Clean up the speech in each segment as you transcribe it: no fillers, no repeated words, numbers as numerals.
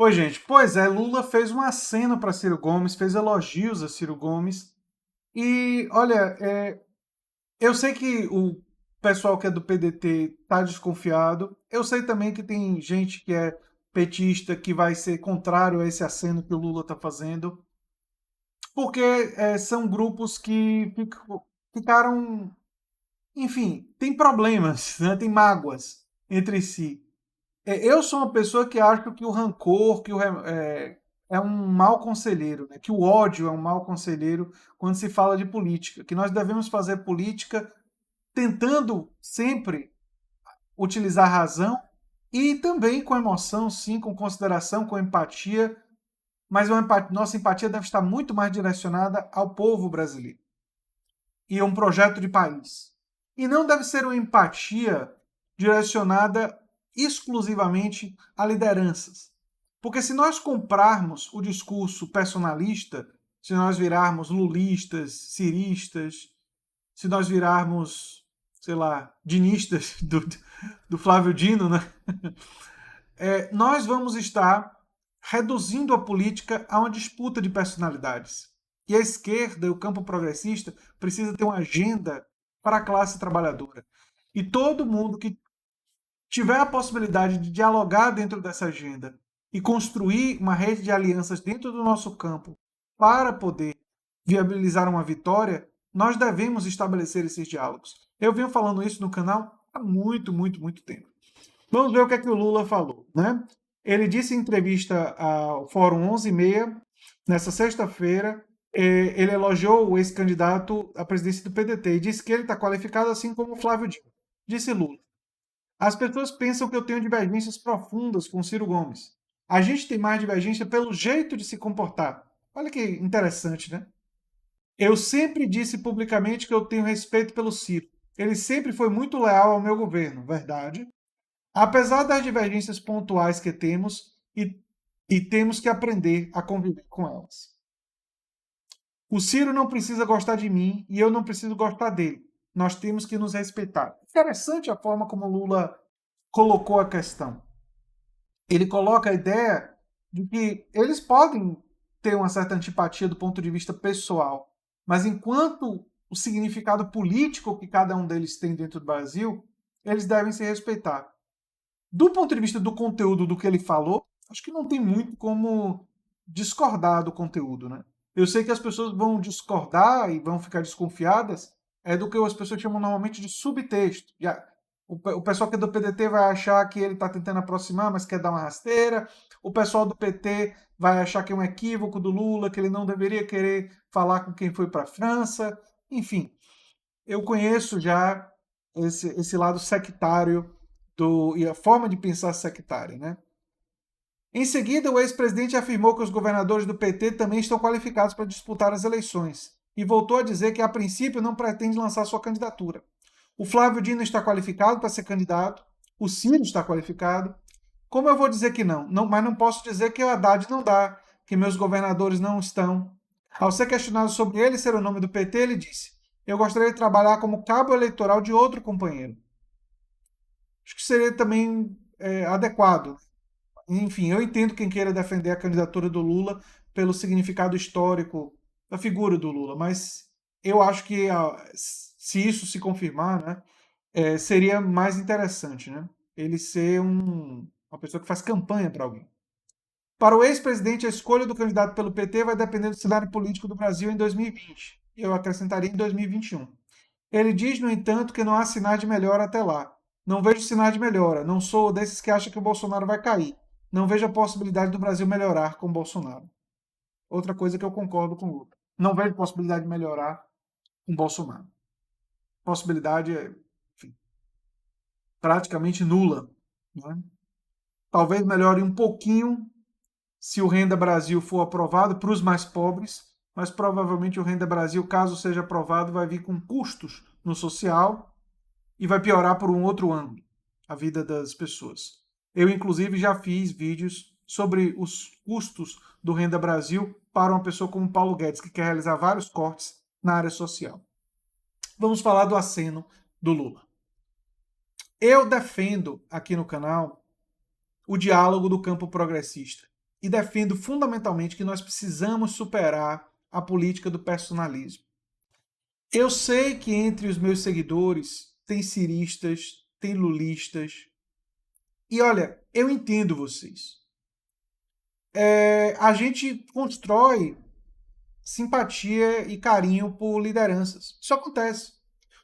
Oi, gente. Pois é, Lula fez um aceno para Ciro Gomes, fez elogios a Ciro Gomes. E, olha, eu sei que o pessoal que é do PDT está desconfiado. Eu sei também que tem gente que é petista que vai ser contrário a esse aceno que o Lula está fazendo, porque são grupos que ficaram, enfim, tem problemas, né? Tem mágoas entre si. Eu sou uma pessoa que acho que o rancor, é um mau conselheiro, né? Que o ódio é um mau conselheiro quando se fala de política, que nós devemos fazer política tentando sempre utilizar a razão e também com emoção, sim, com consideração, com empatia, mas nossa empatia deve estar muito mais direcionada ao povo brasileiro e a um projeto de país. E não deve ser uma empatia direcionada exclusivamente a lideranças. Porque se nós comprarmos o discurso personalista, se nós virarmos lulistas, ciristas, se nós virarmos, sei lá, dinistas do Flávio Dino, né? Nós vamos estar reduzindo a política a uma disputa de personalidades. E a esquerda e o campo progressista precisa ter uma agenda para a classe trabalhadora. E todo mundo que tiver a possibilidade de dialogar dentro dessa agenda e construir uma rede de alianças dentro do nosso campo para poder viabilizar uma vitória, nós devemos estabelecer esses diálogos. Eu venho falando isso no canal há muito, muito, muito tempo. Vamos ver o que é que o Lula falou, né? Ele disse em entrevista ao Fórum 11h30, nessa sexta-feira, ele elogiou o ex-candidato à presidência do PDT e disse que ele está qualificado assim como o Flávio Dino. Disse Lula: as pessoas pensam que eu tenho divergências profundas com Ciro Gomes. A gente tem mais divergência pelo jeito de se comportar. Olha que interessante, né? Eu sempre disse publicamente que eu tenho respeito pelo Ciro. Ele sempre foi muito leal ao meu governo, verdade? Apesar das divergências pontuais que temos, e temos que aprender a conviver com elas. O Ciro não precisa gostar de mim e eu não preciso gostar dele. Nós temos que nos respeitar. Interessante a forma como Lula colocou a questão. Ele coloca a ideia de que eles podem ter uma certa antipatia do ponto de vista pessoal, mas enquanto o significado político que cada um deles tem dentro do Brasil, eles devem se respeitar. Do ponto de vista do conteúdo do que ele falou, acho que não tem muito como discordar do conteúdo, né? Eu sei que as pessoas vão discordar e vão ficar desconfiadas do que as pessoas chamam normalmente de subtexto. O pessoal que é do PDT vai achar que ele está tentando aproximar, mas quer dar uma rasteira. O pessoal do PT vai achar que é um equívoco do Lula, que ele não deveria querer falar com quem foi para a França. Enfim, eu conheço já esse lado sectário e a forma de pensar sectária, né? Em seguida, o ex-presidente afirmou que os governadores do PT também estão qualificados para disputar as eleições e voltou a dizer que, a princípio, não pretende lançar sua candidatura. O Flávio Dino está qualificado para ser candidato, o Ciro está qualificado. Como eu vou dizer que não? Mas não posso dizer que o Haddad não dá, que meus governadores não estão. Ao ser questionado sobre ele ser o nome do PT, ele disse: eu gostaria de trabalhar como cabo eleitoral de outro companheiro. Acho que seria também adequado. Enfim, eu entendo quem queira defender a candidatura do Lula pelo significado histórico da figura do Lula, mas eu acho que se isso se confirmar, né, seria mais interessante, né, ele ser uma pessoa que faz campanha para alguém. Para o ex-presidente, a escolha do candidato pelo PT vai depender do cenário político do Brasil em 2020. Eu acrescentaria em 2021. Ele diz, no entanto, que não há sinais de melhora até lá. Não vejo sinais de melhora. Não sou desses que acham que o Bolsonaro vai cair. Não vejo a possibilidade do Brasil melhorar com o Bolsonaro. Outra coisa que eu concordo com o Lula. Não vejo possibilidade de melhorar com o Bolsonaro. Possibilidade é, enfim, praticamente nula. Né? Talvez melhore um pouquinho se o Renda Brasil for aprovado para os mais pobres, mas provavelmente o Renda Brasil, caso seja aprovado, vai vir com custos no social e vai piorar por um outro ângulo a vida das pessoas. Eu, inclusive, já fiz vídeos sobre os custos do Renda Brasil para uma pessoa como Paulo Guedes, que quer realizar vários cortes na área social. Vamos falar do aceno do Lula. Eu defendo aqui no canal o diálogo do campo progressista. e defendo fundamentalmente que nós precisamos superar a política do personalismo. Eu sei que entre os meus seguidores tem ciristas, tem lulistas, e olha, eu entendo vocês. A gente constrói simpatia e carinho por lideranças. Isso acontece.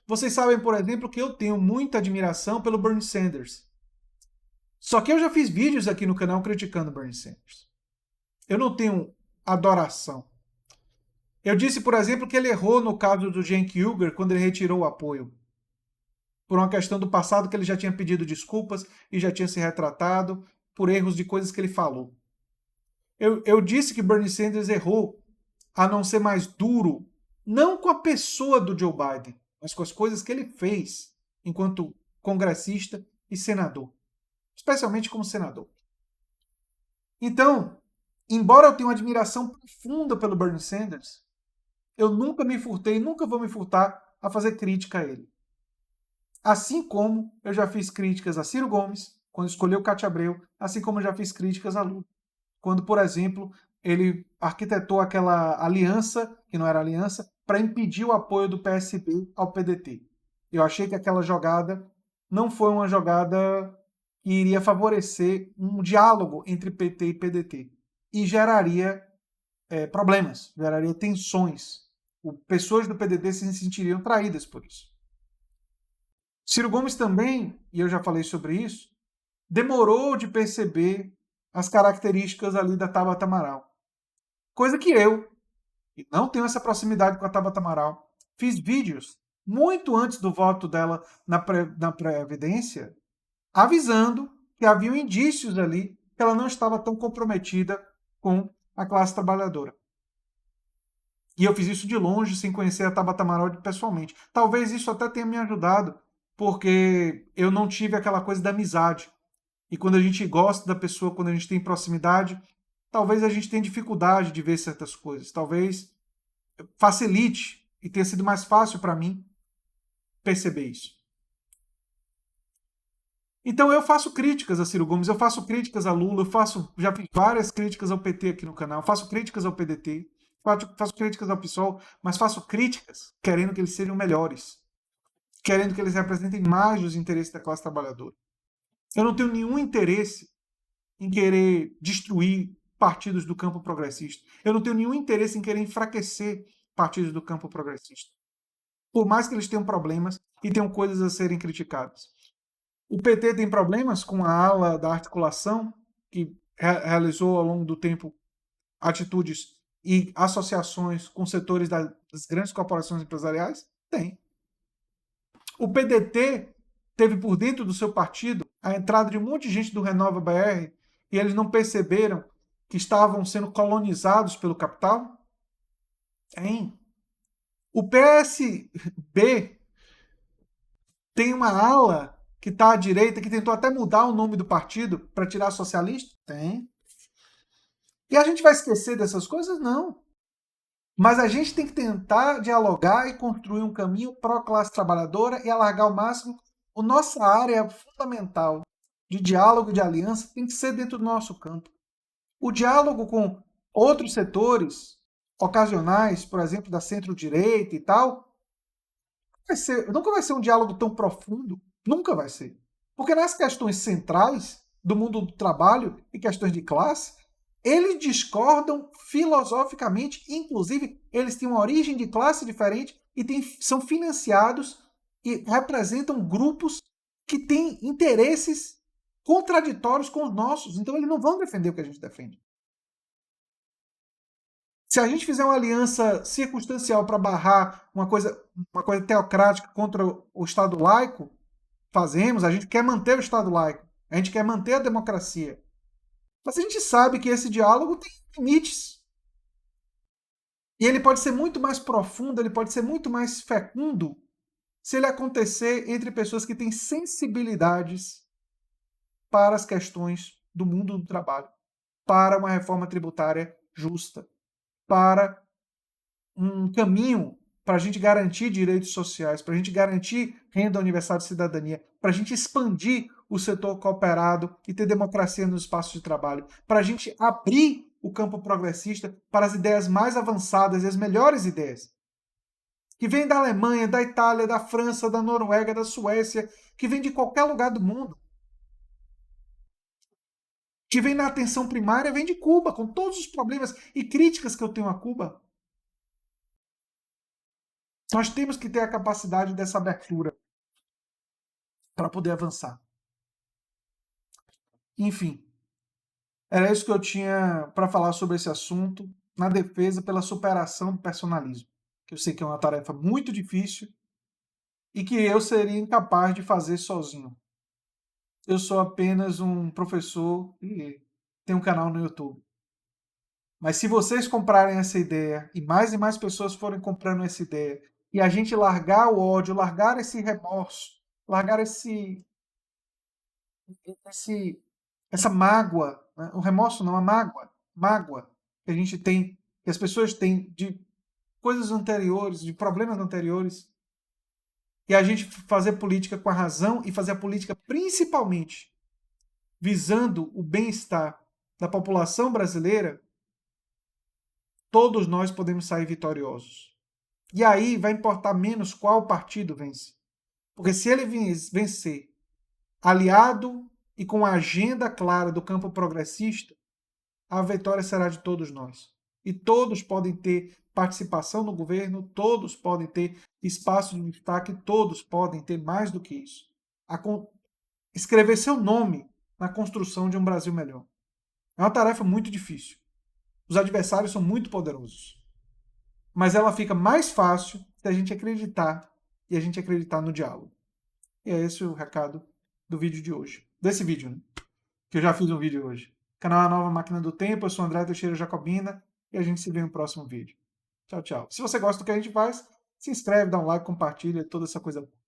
Vocês sabem, por exemplo, que eu tenho muita admiração pelo Bernie Sanders. Só que eu já fiz vídeos aqui no canal criticando Bernie Sanders. Eu não tenho adoração. Eu disse, por exemplo, que ele errou no caso do Cenk Uygur quando ele retirou o apoio. Por uma questão do passado que ele já tinha pedido desculpas e já tinha se retratado por erros de coisas que ele falou. Eu disse que Bernie Sanders errou a não ser mais duro, não com a pessoa do Joe Biden, mas com as coisas que ele fez enquanto congressista e senador. Especialmente como senador. Então, embora eu tenha uma admiração profunda pelo Bernie Sanders, eu nunca me furtei, nunca vou me furtar a fazer crítica a ele. Assim como eu já fiz críticas a Ciro Gomes, quando escolheu Cátia Abreu, assim como eu já fiz críticas a Lula. Quando, por exemplo, ele arquitetou aquela aliança, que não era aliança, para impedir o apoio do PSB ao PDT. Eu achei que aquela jogada não foi uma jogada que iria favorecer um diálogo entre PT e PDT. E geraria problemas, geraria tensões. Pessoas do PDT se sentiriam traídas por isso. Ciro Gomes também, e eu já falei sobre isso, demorou de perceber as características ali da Tabata Amaral. Coisa que eu, que não tenho essa proximidade com a Tabata Amaral, fiz vídeos muito antes do voto dela na Previdência, avisando que haviam indícios ali que ela não estava tão comprometida com a classe trabalhadora. E eu fiz isso de longe, sem conhecer a Tabata Amaral pessoalmente. Talvez isso até tenha me ajudado, porque eu não tive aquela coisa da amizade. E quando a gente gosta da pessoa, quando a gente tem proximidade, talvez a gente tenha dificuldade de ver certas coisas. Talvez facilite e tenha sido mais fácil para mim perceber isso. Então eu faço críticas a Ciro Gomes, eu faço críticas a Lula, já fiz várias críticas ao PT aqui no canal, faço críticas ao PDT, faço críticas ao PSOL, mas faço críticas querendo que eles sejam melhores, querendo que eles representem mais os interesses da classe trabalhadora. Eu não tenho nenhum interesse em querer destruir partidos do campo progressista. Eu não tenho nenhum interesse em querer enfraquecer partidos do campo progressista. Por mais que eles tenham problemas e tenham coisas a serem criticadas. O PT tem problemas com a ala da articulação, que realizou ao longo do tempo atitudes e associações com setores das grandes corporações empresariais? Tem. O PDT teve por dentro do seu partido a entrada de um monte de gente do Renova BR e eles não perceberam que estavam sendo colonizados pelo capital? Tem. O PSB tem uma ala que está à direita, que tentou até mudar o nome do partido para tirar socialista? Tem. E a gente vai esquecer dessas coisas? Não. Mas a gente tem que tentar dialogar e construir um caminho para a classe trabalhadora e alargar ao máximo. A nossa área fundamental de diálogo e de aliança tem que ser dentro do nosso campo. O diálogo com outros setores ocasionais, por exemplo, da centro-direita e tal, nunca vai ser um diálogo tão profundo. Nunca vai ser. Porque nas questões centrais do mundo do trabalho e questões de classe, eles discordam filosoficamente, inclusive eles têm uma origem de classe diferente e são financiados e representam grupos que têm interesses contraditórios com os nossos. Então eles não vão defender o que a gente defende. Se a gente fizer uma aliança circunstancial para barrar uma coisa teocrática contra o Estado laico, fazemos, a gente quer manter o Estado laico, a gente quer manter a democracia. Mas a gente sabe que esse diálogo tem limites. E ele pode ser muito mais profundo, ele pode ser muito mais fecundo se ele acontecer entre pessoas que têm sensibilidades para as questões do mundo do trabalho, para uma reforma tributária justa, para um caminho para a gente garantir direitos sociais, para a gente garantir renda universal de cidadania, para a gente expandir o setor cooperado e ter democracia nos espaços de trabalho, para a gente abrir o campo progressista para as ideias mais avançadas e as melhores ideias, que vêm da Alemanha, da Itália, da França, da Noruega, da Suécia, que vêm de qualquer lugar do mundo, que vem na atenção primária, vem de Cuba, com todos os problemas e críticas que eu tenho a Cuba. Nós temos que ter a capacidade dessa abertura para poder avançar. Enfim, era isso que eu tinha para falar sobre esse assunto, na defesa pela superação do personalismo, que eu sei que é uma tarefa muito difícil e que eu seria incapaz de fazer sozinho. Eu sou apenas um professor e tenho um canal no YouTube. Mas se vocês comprarem essa ideia e mais pessoas forem comprando essa ideia e a gente largar o ódio, largar esse remorso, largar essa mágoa, né? O remorso não, a mágoa que a gente tem, que as pessoas têm de coisas anteriores, de problemas anteriores, e a gente fazer política com a razão e fazer a política principalmente visando o bem-estar da população brasileira, todos nós podemos sair vitoriosos. E aí vai importar menos qual partido vence. Porque se ele vencer aliado e com a agenda clara do campo progressista, a vitória será de todos nós. E todos podem ter participação no governo, todos podem ter espaço de destaque, todos podem ter mais do que isso. Escrever seu nome na construção de um Brasil melhor. É uma tarefa muito difícil. Os adversários são muito poderosos. Mas ela fica mais fácil se a gente acreditar e a gente acreditar no diálogo. E é esse o recado do vídeo de hoje. Desse vídeo, né? Que eu já fiz um vídeo hoje. Canal A Nova Máquina do Tempo, eu sou André Teixeira Jacobina e a gente se vê no próximo vídeo. Tchau, tchau. Se você gosta do que a gente faz, se inscreve, dá um like, compartilha, toda essa coisa boa.